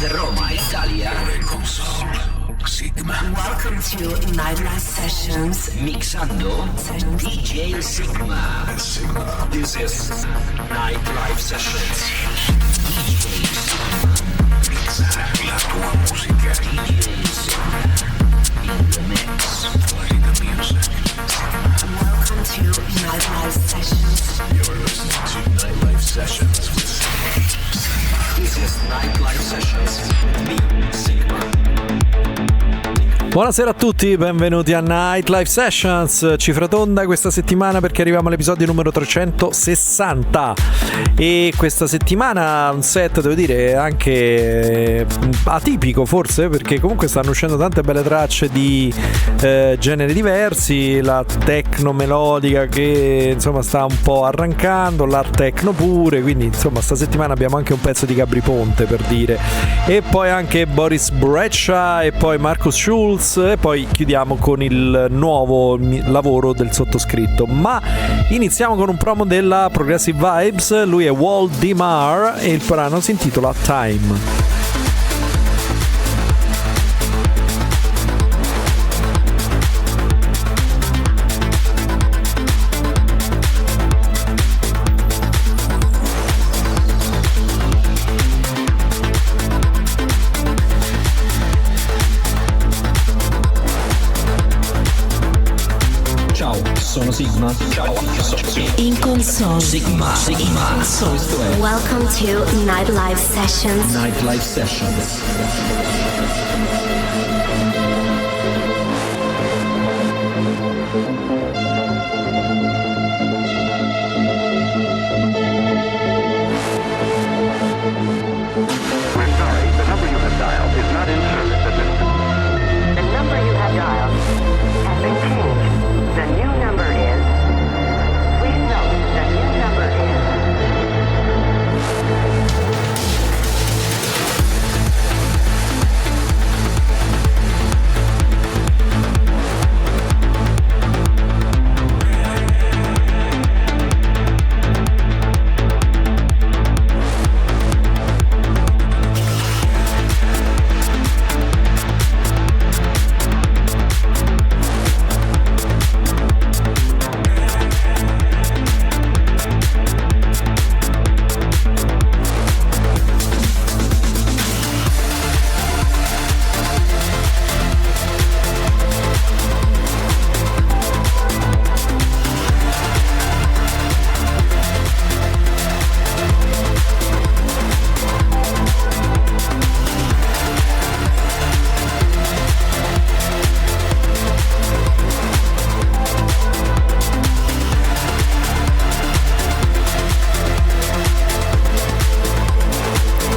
Roma, Italia. Sygma. Welcome to Nightlife Sessions. Mixando DJ Sygma. This is Nightlife Sessions. DJs. Mixa la tua musica. DJs. In the mix. Play the music. Welcome to Nightlife Sessions. You're listening to Nightlife Sessions with Sygma. This is Nightlife Sessions. Me, Sygma. Buonasera a tutti, benvenuti a Nightlife Sessions, cifra tonda questa settimana perché arriviamo all'episodio numero 360 e questa settimana un set, devo dire, anche atipico forse, perché comunque stanno uscendo tante belle tracce di generi diversi, la techno melodica che insomma sta un po' arrancando, l'art techno pure, quindi insomma sta settimana abbiamo anche un pezzo di Gabry Ponte, per dire, e poi anche Boris Brejcha e poi Markus Schulz. E poi chiudiamo con il nuovo lavoro del sottoscritto. Ma iniziamo con un promo della Progressive Vibes. Lui è Wol-Demaar e il brano si intitola Time. Sono Sygma. Ciao, in console. Sygma. Welcome to Nightlife Sessions. Nightlife Sessions.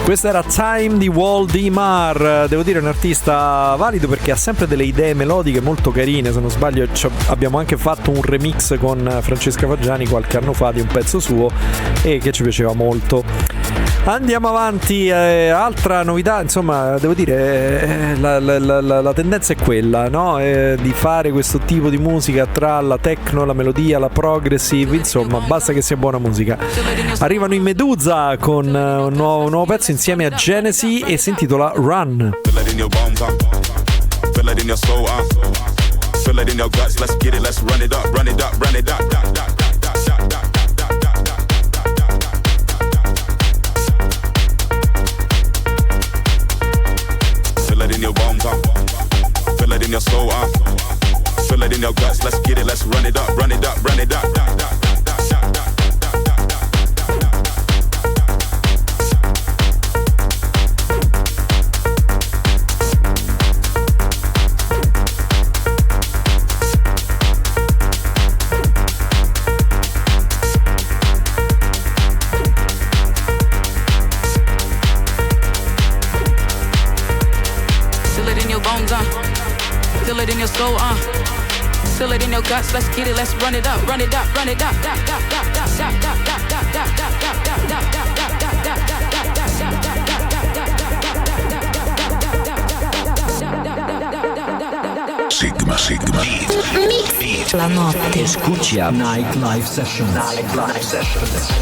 Questa era Time di Wol-Demaar, devo dire un artista valido perché ha sempre delle idee melodiche molto carine, se non sbaglio abbiamo anche fatto un remix con Francesca Faggiani qualche anno fa di un pezzo suo e che ci piaceva molto. Andiamo avanti, altra novità, insomma devo dire la tendenza è quella, no? Di fare questo tipo di musica tra la techno, la melodia, la progressive, insomma basta che sia buona musica. Arrivano i Meduza con un nuovo pezzo insieme a Genesi e si intitola Run. In your bones, feel it in your soul, feel it in your guts, let's get it, let's run it up, run it up, run it up. Feel it in your soul, feel it in your guts. Let's get it, let's run it up, run it up, run it up. Sygma. Mix la notte. Escucha Nightlife Sessions. Nightlife Sessions.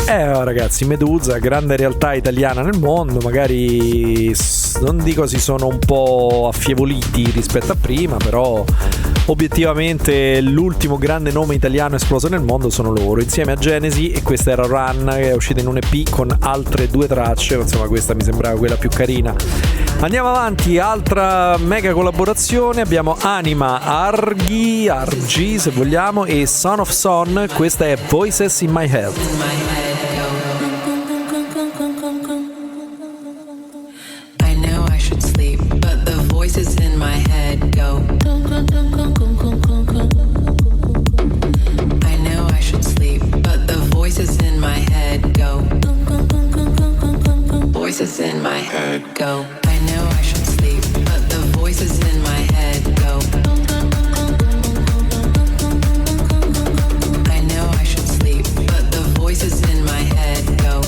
Ragazzi, Meduza, grande realtà italiana nel mondo, magari non dico si sono un po' affievoliti rispetto a prima, però obiettivamente l'ultimo grande nome italiano esploso nel mondo sono loro, insieme a Genesi, e questa era Run, che è uscita in un EP con altre 2 tracce, insomma questa mi sembrava quella più carina. Andiamo avanti, altra mega collaborazione, abbiamo Anyma, Argy se vogliamo, e Son of Son, questa è Voices in My Head. I know I should sleep, but the voices in my head go. I know I should sleep, but the voices in my head go. Voices in my head go. I know I should sleep, but the voices in my head go. I know I should sleep, but the voices in my head go.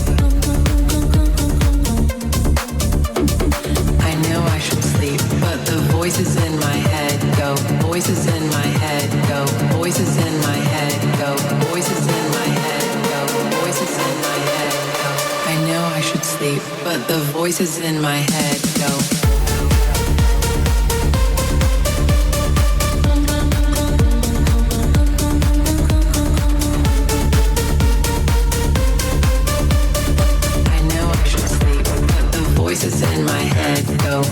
I know I should sleep, but the voices in my head go. Voices in my head go. Voices in my head go. Voices in my head go. Voices in my head go. I know I should sleep, but the voices in my head go. Voices in my head go.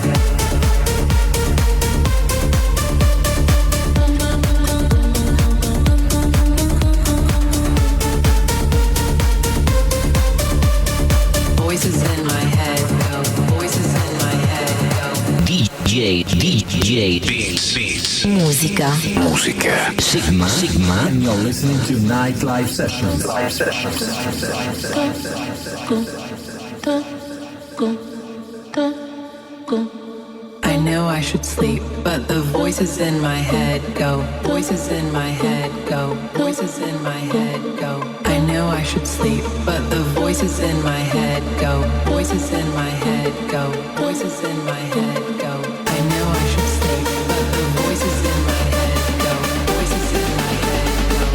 Voices in my head go. Voices in my head go. DJ Beats. Musica. Sygma. And you're listening to Nightlife Sessions. I know I should sleep, but the voices in my head go. Voices in my head go. Voices in my head go. I know I should sleep, but the voices in my head go. Voices in my head go. Voices in my head go. I know I should sleep, but the voices in my head go. Voices in my head go.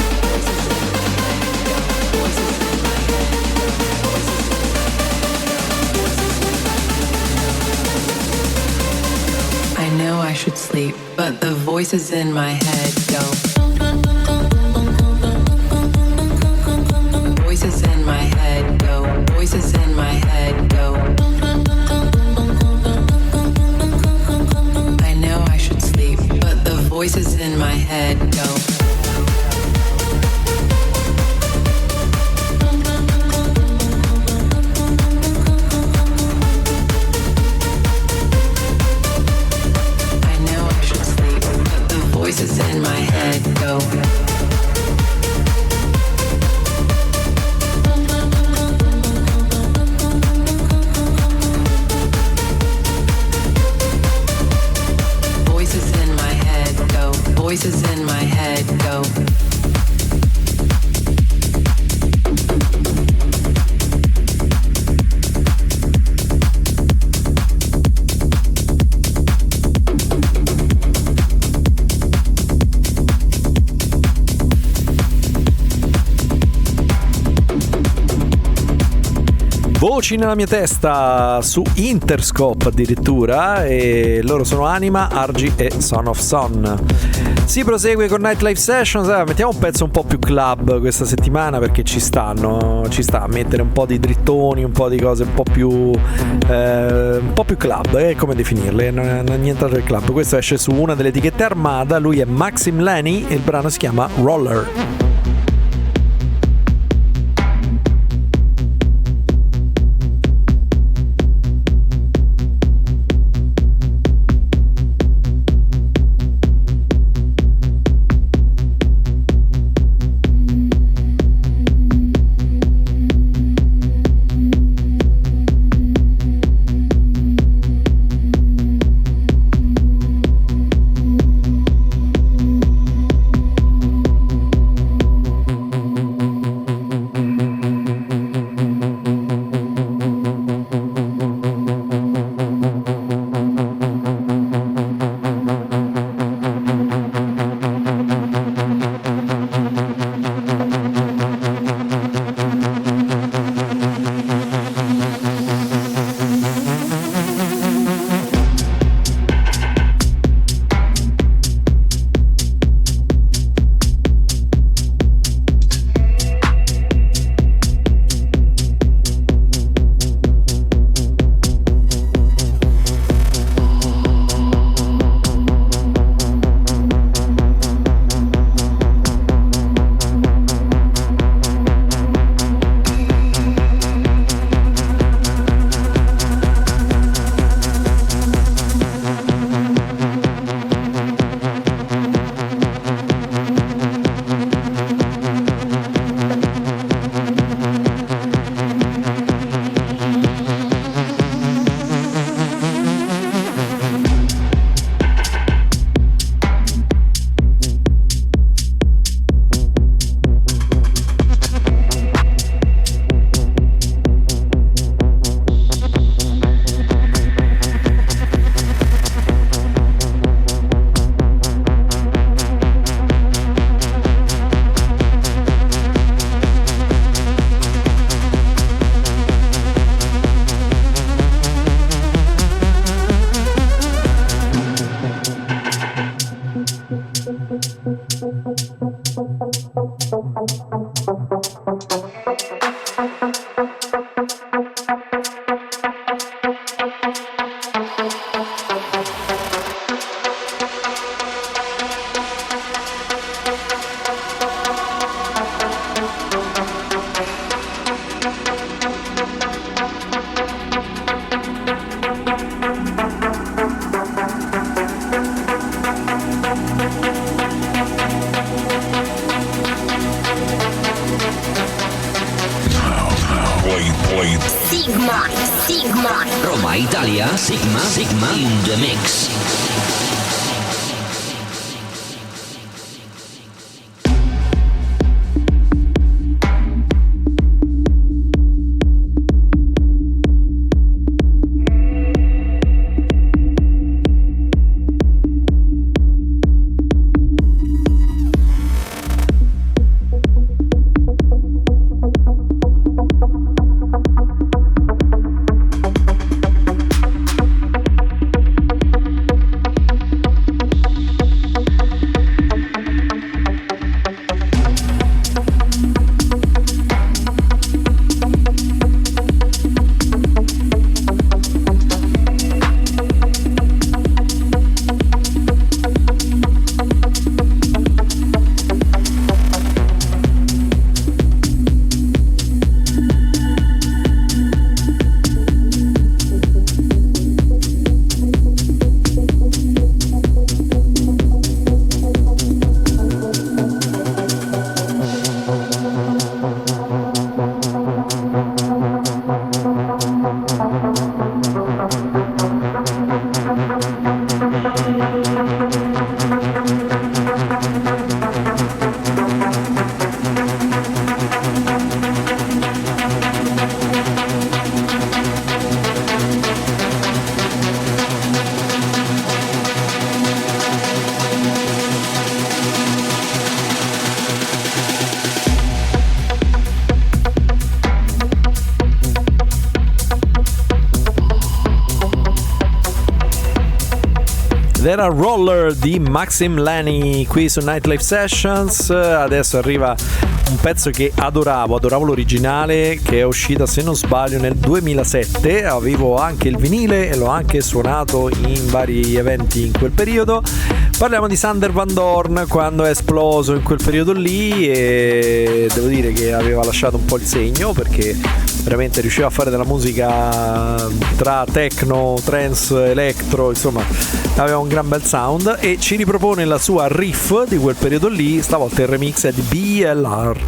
Voices in my head go. Voices in my head go. Voices in my head go. I know I should sleep, but the voices in my head go. Voices in my head go. Voices in my head go. I know I should sleep, but the voices in my head go. Voices in my head go. Voices in my head go. Voices in my head go. Voci nella mia testa su Interscope addirittura, e loro sono Anyma, Argy e Son of Son. Si prosegue con Nightlife Sessions. Mettiamo un pezzo un po' più club questa settimana, perché ci sta a mettere un po' di drittoni, un po' di cose un po' più club, come definirle, non è nient'altro che club. Questo esce su una delle etichette Armada, lui è Maxim Lany e il brano si chiama Roller. Sygma. Roma, Italia, Sygma in the mix. Era Roller di Maxim Lany qui su Nightlife Sessions. Adesso arriva un pezzo che adoravo l'originale, che è uscita se non sbaglio nel 2007. Avevo anche il vinile e l'ho anche suonato in vari eventi in quel periodo. Parliamo di Sander Van Doorn, quando è esploso in quel periodo lì, e devo dire che aveva lasciato un po' il segno, perché veramente riusciva a fare della musica tra techno, trance, electro, insomma aveva un gran bel sound, e ci ripropone la sua riff di quel periodo lì. Stavolta il remix è di BLR.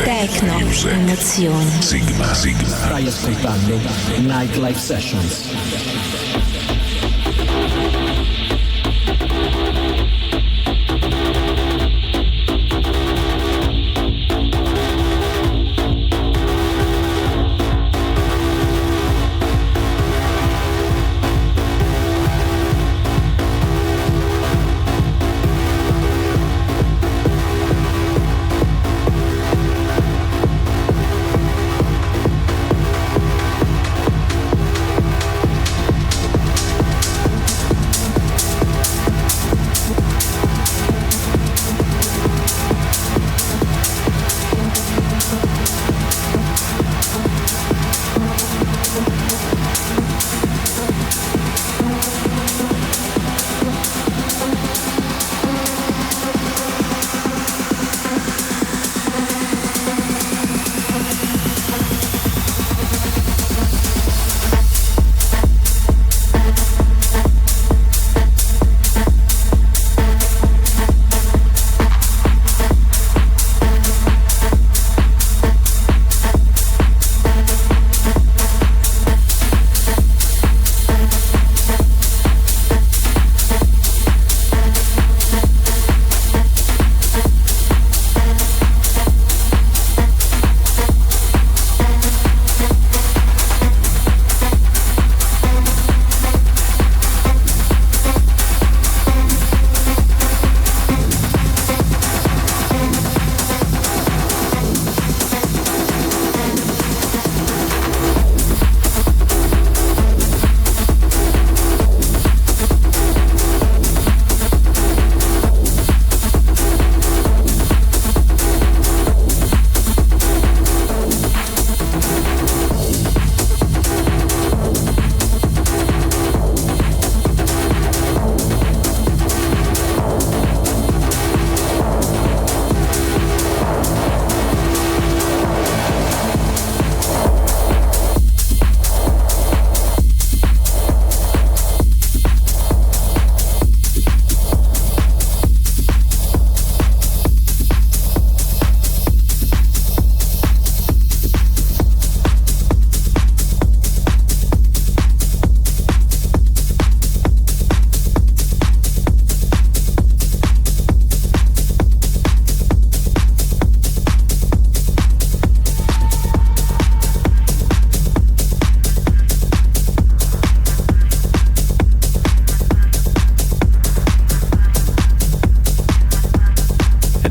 Techno, emozioni. Sygma. Stai ascoltando Nightlife Sessions.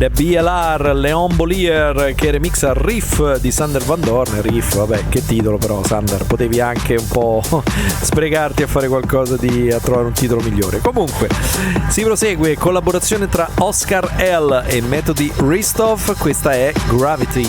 ed è BLR Leon Bolier che remixa Riff di Sander Van Doorn. Riff, vabbè, che titolo però, Sander, potevi anche un po' sprecarti a fare qualcosa a trovare un titolo migliore. Comunque si prosegue, collaborazione tra Oscar L e Metodi Hristov, questa è Gravity.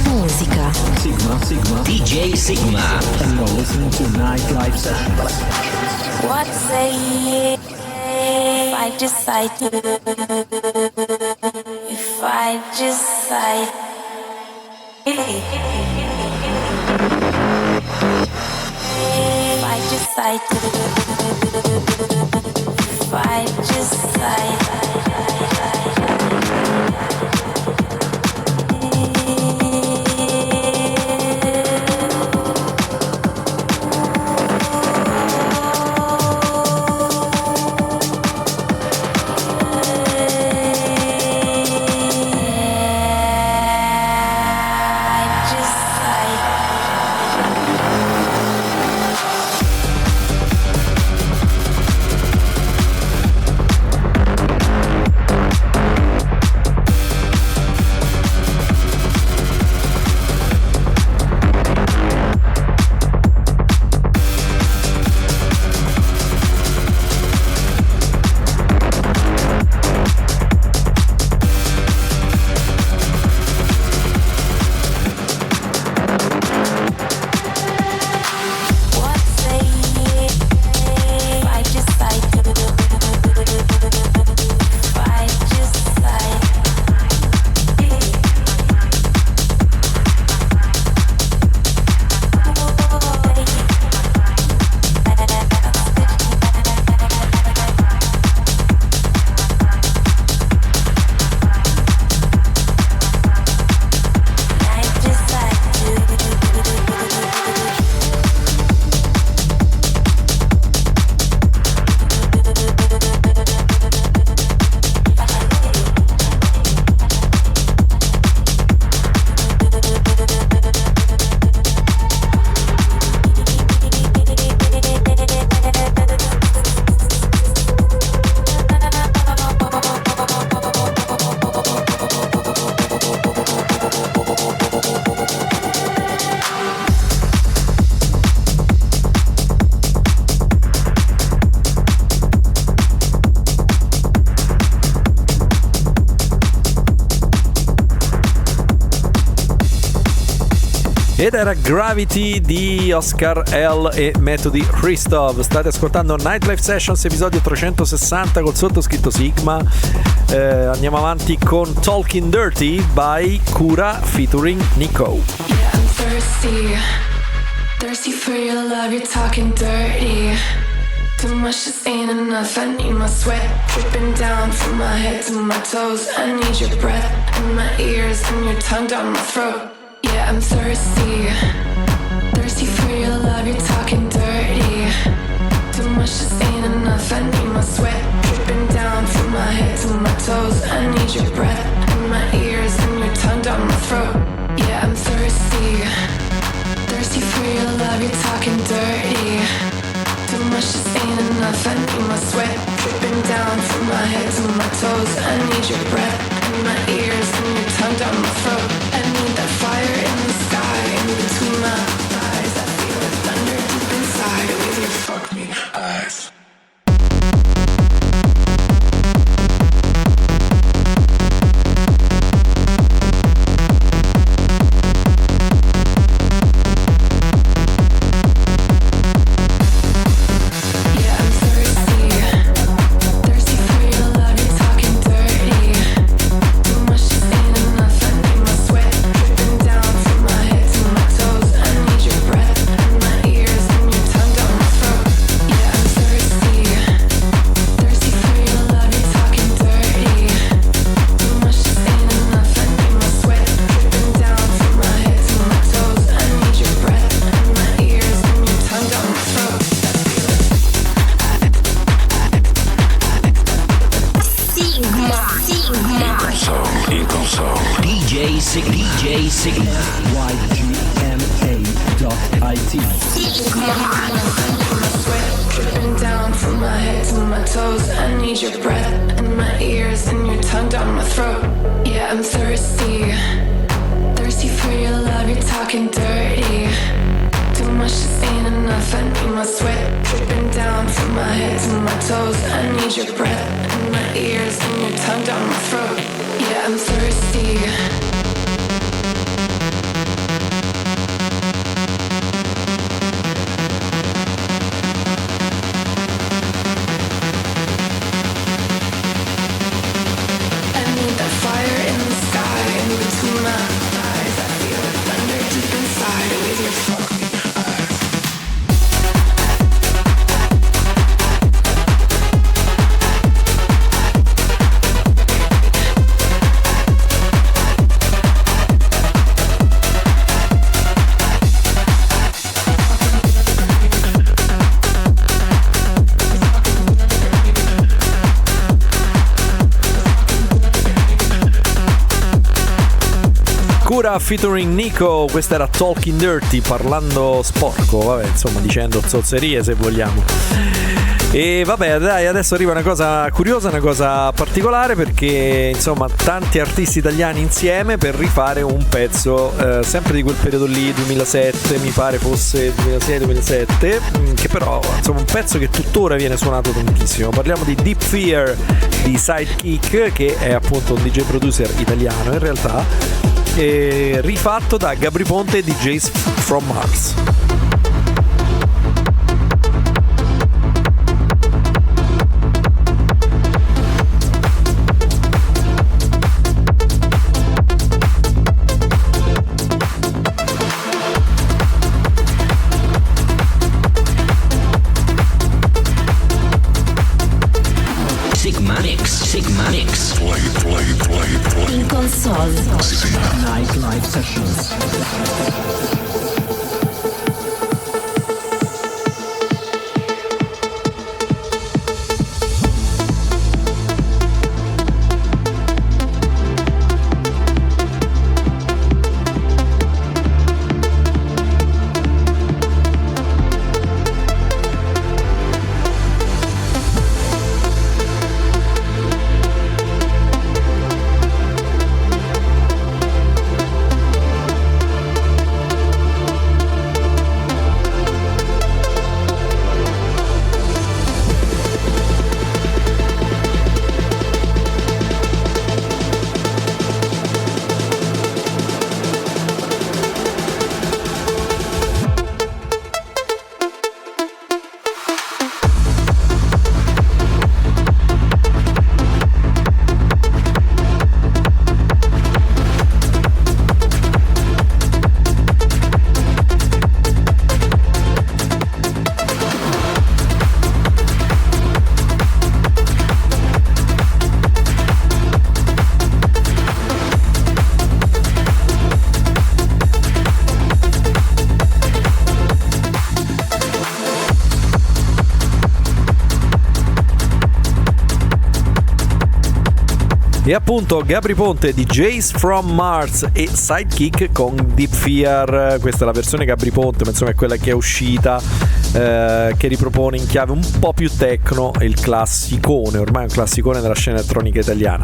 Musica. Sygma. DJ Sygma. And you're listening to Nightlife Sessions. What say if I decide to? If I decide. If I decide to. If I decide. Ed era Gravity di Oscar L e Metodi Hristov. State ascoltando Nightlife Sessions, episodio 360 col sottoscritto Sygma. Andiamo avanti con Talking Dirty by Kura featuring Niko. Yeah, I'm thirsty for your love, you're talking dirty. Too much just ain't enough, I need my sweat dripping down from my head to my toes. I need your breath in my ears and your tongue down my throat. Yeah, I'm thirsty for your love, you're talking dirty. Too much just ain't enough, I need my sweat dripping down from my head to my toes. I need your breath in my ears and your tongue down my throat. Yeah, I'm thirsty for your love, you're talking dirty. Too much just ain't enough. I need my sweat dripping down from my head to my toes. I need your breath in my ears and your tongue down my throat. I need that fire in the sky in between my thighs. I feel the thunder deep inside with your fuck me eyes. DJ Sygma. Ygma.it. Dripping down from my head to my toes. I need your breath in my ears and your tongue down my throat. Yeah, I'm thirsty. Thirsty for your love, you're talking dirty. Too much just ain't enough. I need my sweat dripping down from my head to my toes. I need your breath in my ears and your tongue down my throat. Yeah, I'm thirsty. Kura featuring Niko, questa era Talking Dirty, parlando sporco, vabbè, insomma, dicendo zozzerie se vogliamo. E vabbè, dai, adesso arriva una cosa curiosa, una cosa particolare, perché insomma tanti artisti italiani insieme per rifare un pezzo sempre di quel periodo lì, 2007, mi pare fosse 2006-2007, che però insomma un pezzo che tuttora viene suonato tantissimo. Parliamo di Deep Fear di Sidekick, che è appunto un DJ producer italiano in realtà, rifatto da Gabry Ponte e DJs from Mars. Sygma.it. Play. In console. Nightlife sessions. E appunto Gabry Ponte, DJs from Mars e Sidekick con Deep Fear. Questa è la versione Gabry Ponte, ma insomma è quella che è uscita, che ripropone in chiave un po' più techno il classicone, ormai un classicone della scena elettronica italiana.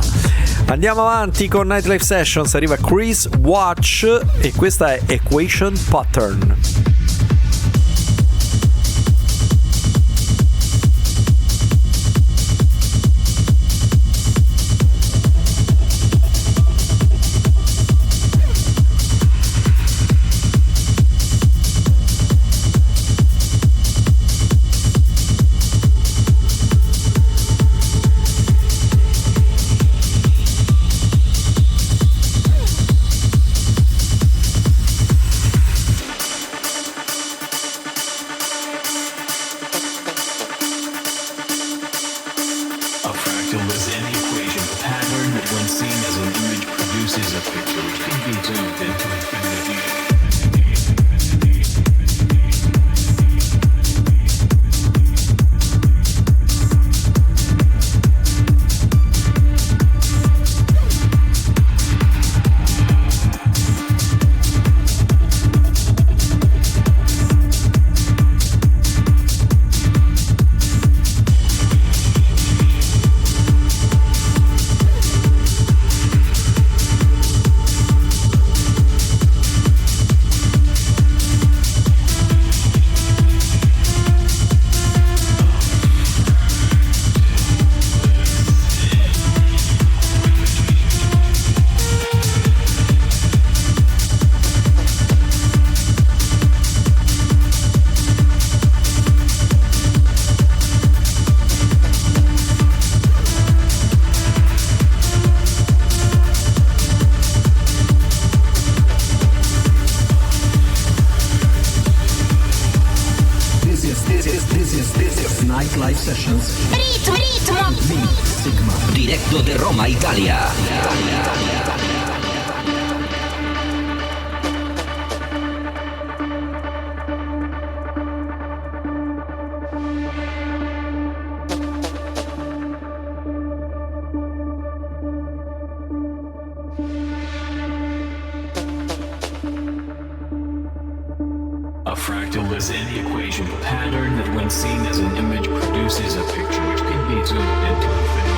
Andiamo avanti con Nightlife Sessions, arriva Wach e questa è Equation Pattern. Nightlife Sessions. Ritmo. Sigma. Diretto de Roma, Italia. A fractal is any equation pattern that when seen as an image produces a picture which can be zoomed into infinity.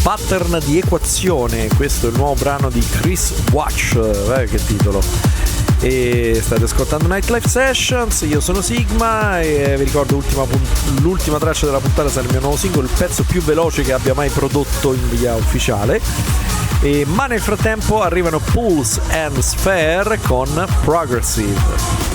Pattern di equazione, questo è il nuovo brano di Wach, che titolo. e state ascoltando Nightlife Sessions. Io sono Sigma e vi ricordo l'ultima traccia della puntata sarà il mio nuovo singolo, il pezzo più veloce che abbia mai prodotto in via ufficiale. Ma nel frattempo arrivano Pulse and Sphere con Progressive.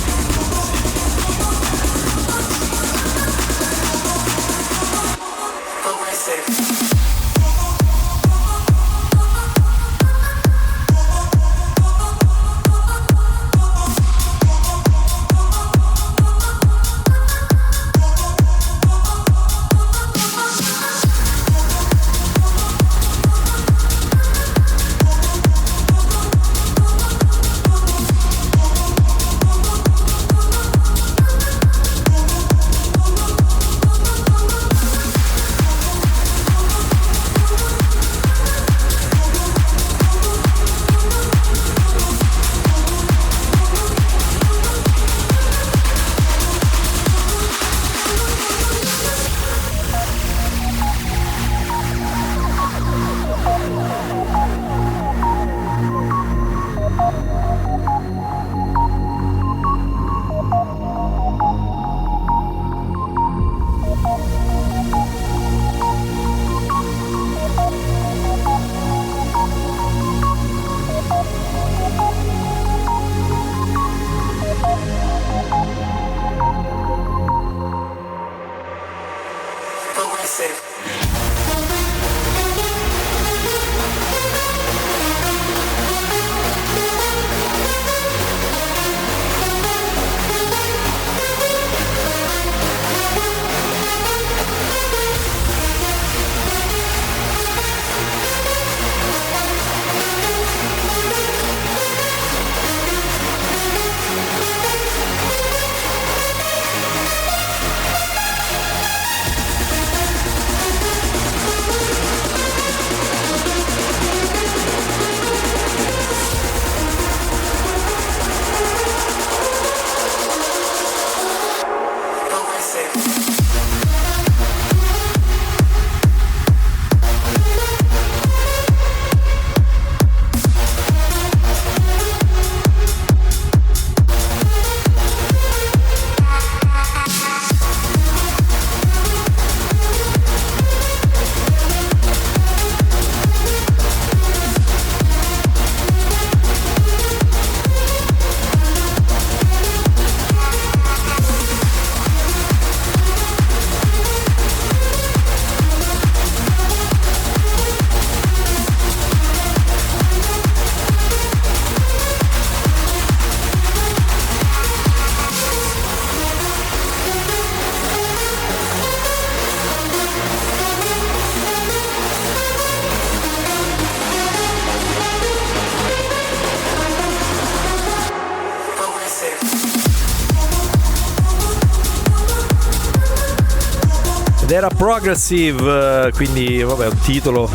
ed era Progressive, quindi vabbè, un titolo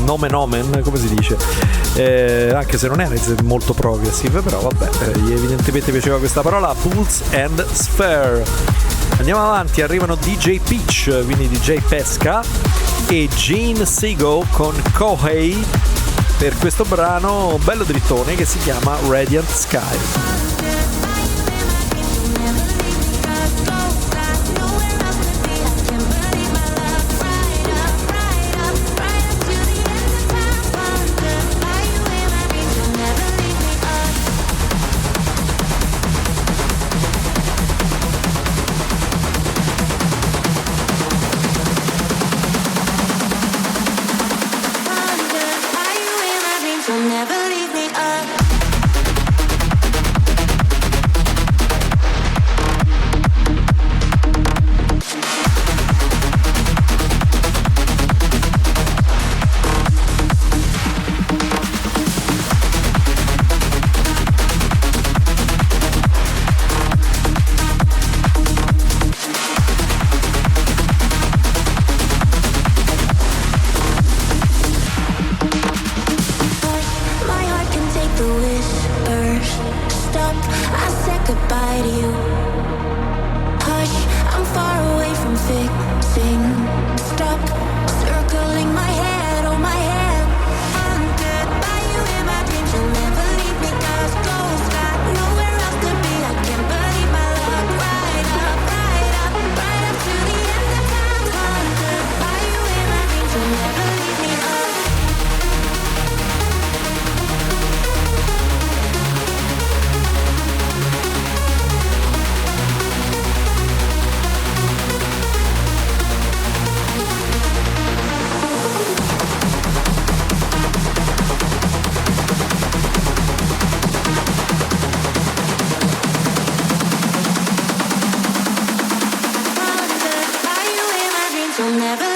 nomen omen, come si dice, anche se non era molto progressive, però vabbè, evidentemente piaceva questa parola. Pulse and Sphere. Andiamo avanti, arrivano DJ Peach, quindi DJ Pesca, e Jeen Seigo con Kohey per questo brano bello drittone che si chiama Radiant Sky. Never leave me up.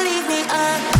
leave me up.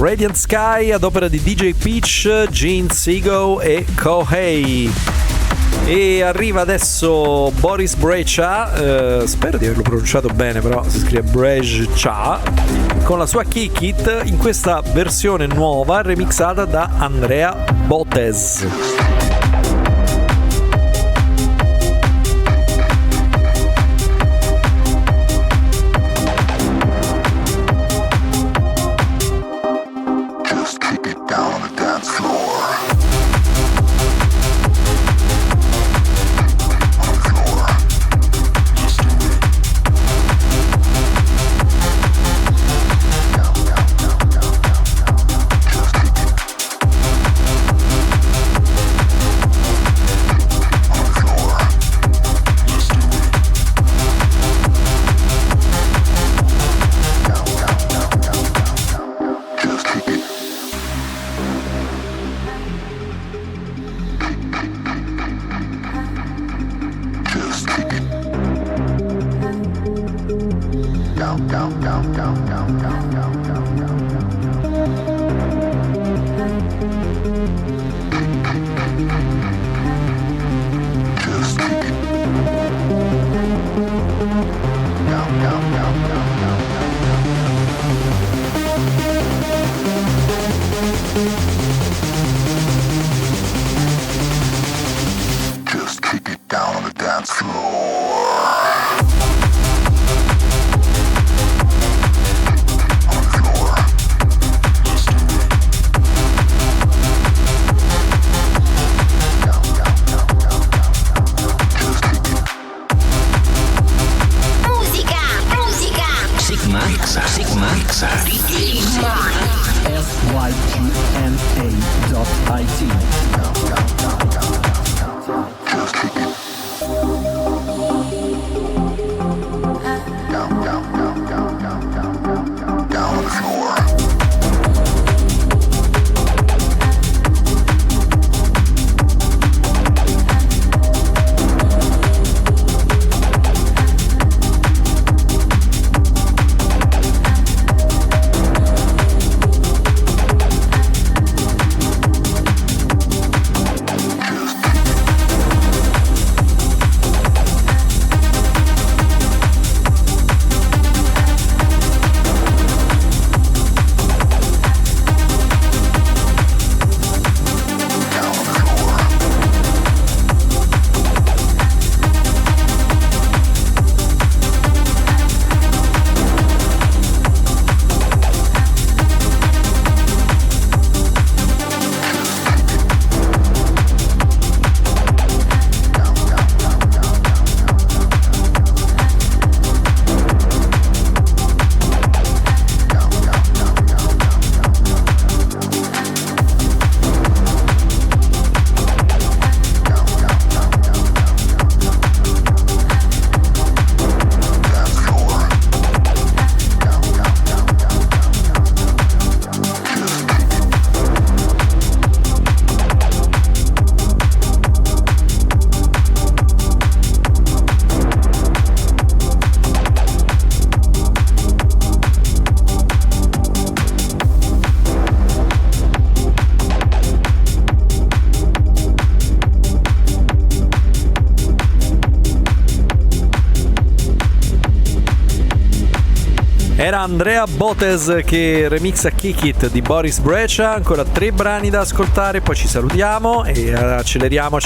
Radiant Sky ad opera di DJ Peach, Jeen, Seigo e Kohey. E arriva adesso Boris Brejcha, spero di averlo pronunciato bene, però si scrive Brejcha, con la sua Kick It in questa versione nuova remixata da Andrea Botez. Era Andrea Botez che remixa Kick It di Boris Brejcha. Ancora 3 brani da ascoltare, poi ci salutiamo e acceleriamo.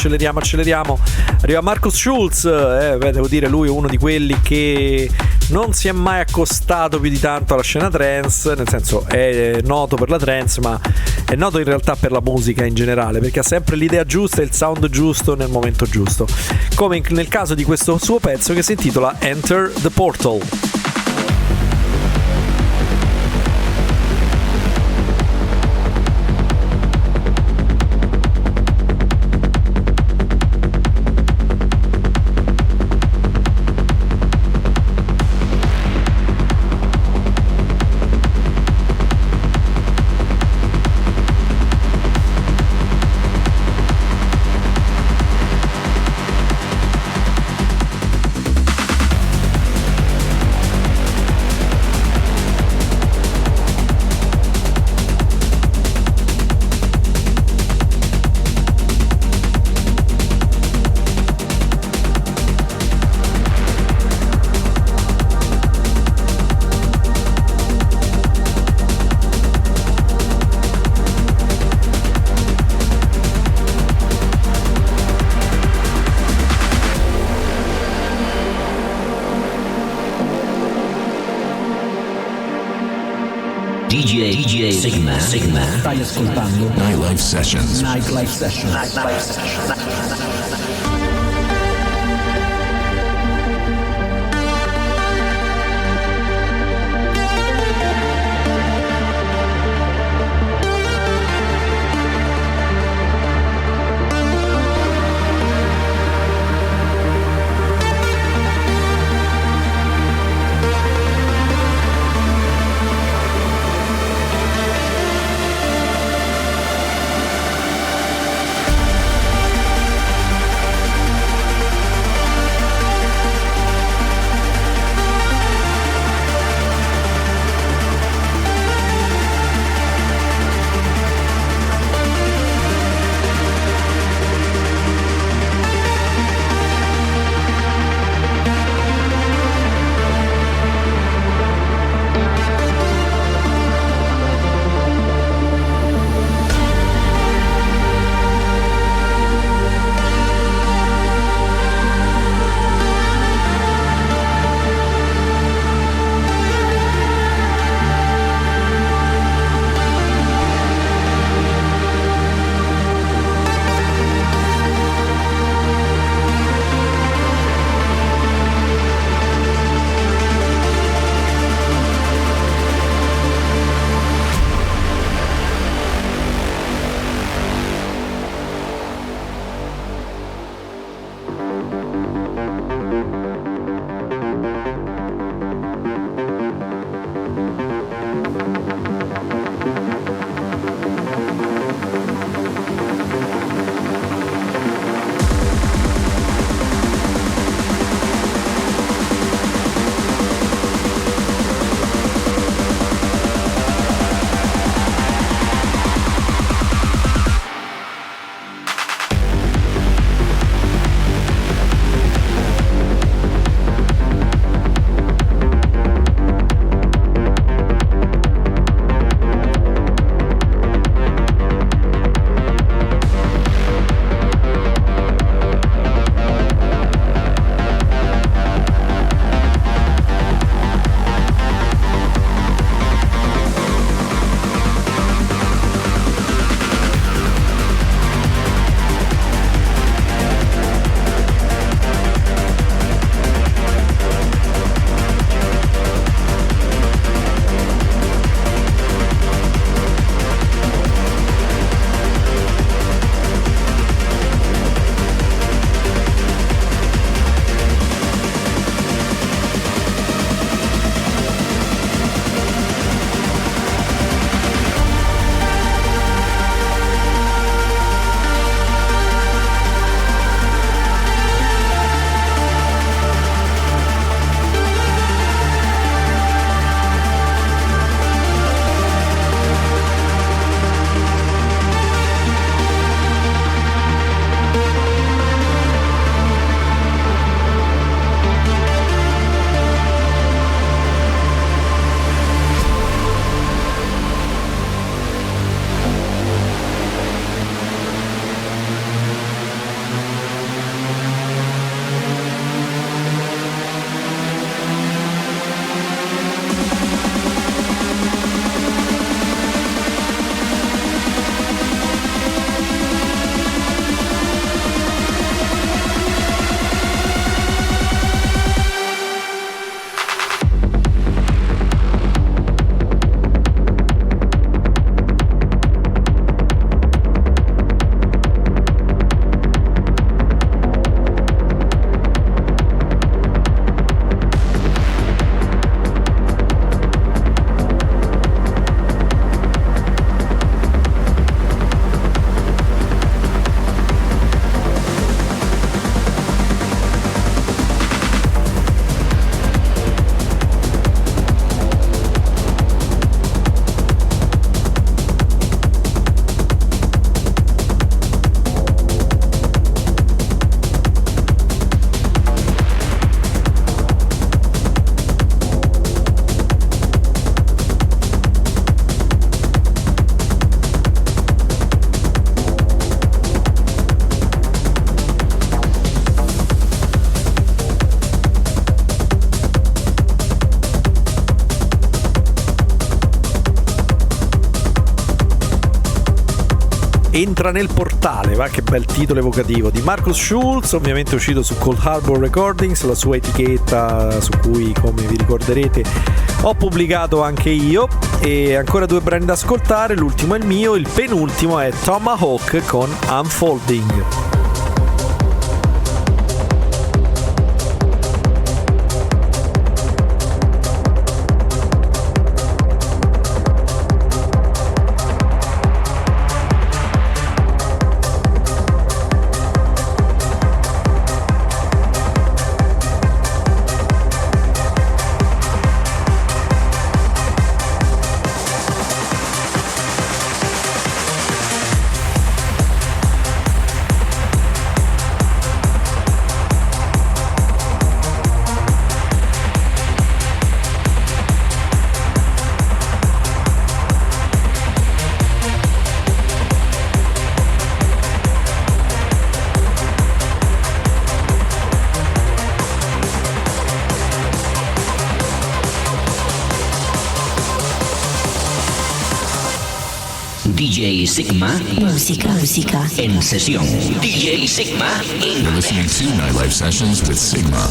Arriva Markus Schulz, devo dire lui è uno di quelli che non si è mai accostato più di tanto alla scena trance, nel senso è noto per la trance, ma è noto in realtà per la musica in generale, perché ha sempre l'idea giusta e il sound giusto nel momento giusto, come nel caso di questo suo pezzo che si intitola Enter the Portal. DJ Sygma. Stai ascoltando Nightlife Sessions. Nightlife Sessions. Entra nel portale, va che bel titolo evocativo, di Markus Schulz, ovviamente uscito su Cold Harbor Recordings, la sua etichetta su cui, come vi ricorderete, ho pubblicato anche io. E ancora 2 brani da ascoltare, l'ultimo è il mio, il penultimo è Tommahawk con Unfolding. DJ Sygma. Musica En sesión. DJ Sygma in. You're listening to Nightlife Sessions with Sygma.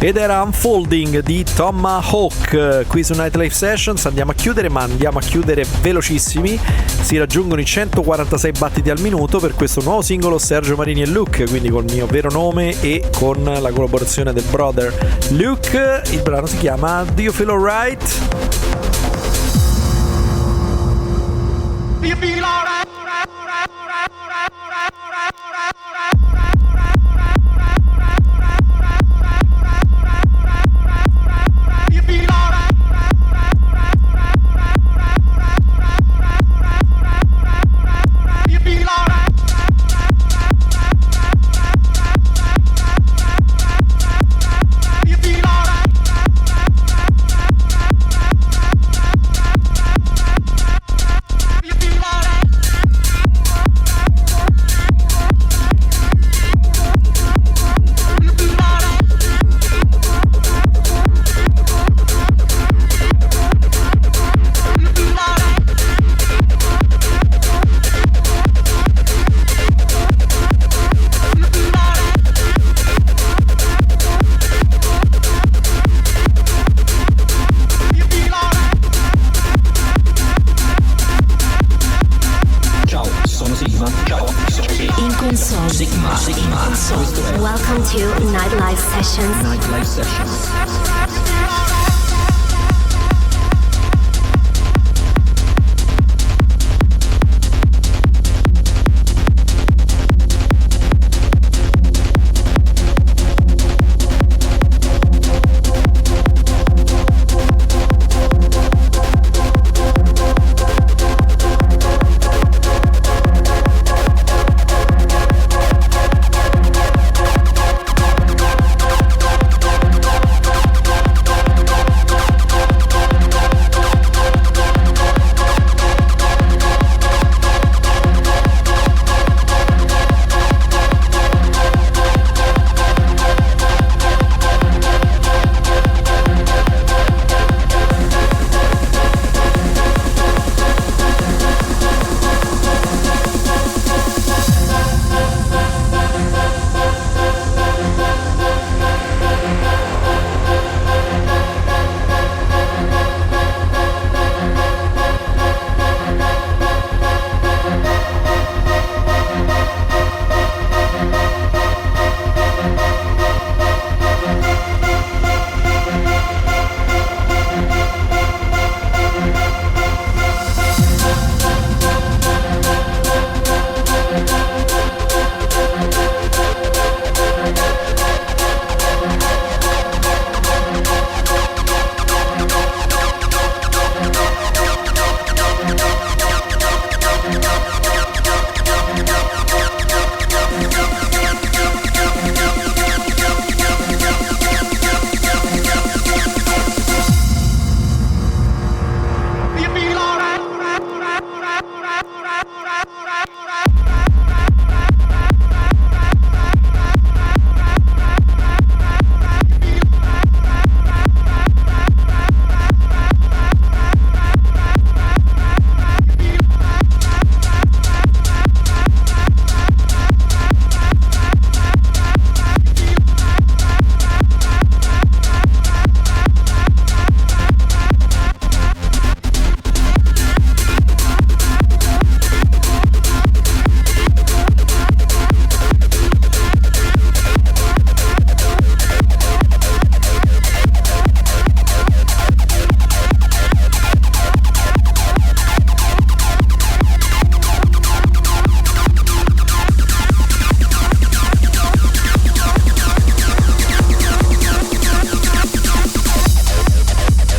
ed era Unfolding di Tommahawk qui su Nightlife Sessions. Andiamo a chiudere, ma andiamo a chiudere velocissimi. Si raggiungono i 146 battiti al minuto per questo nuovo singolo Sergio, Marini e Luke, quindi col mio vero nome e con la collaborazione del brother Luke. Il brano si chiama Do You Feel Alright? Welcome to Nightlife Sessions. Nightlife Sessions.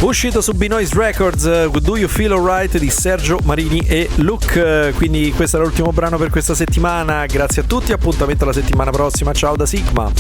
Uscito su B-Noise Records, Do You Feel Alright di Sergio, Marini e Luke. Quindi questo era l'ultimo brano per questa settimana. Grazie a tutti, appuntamento la settimana prossima. Ciao da Sygma.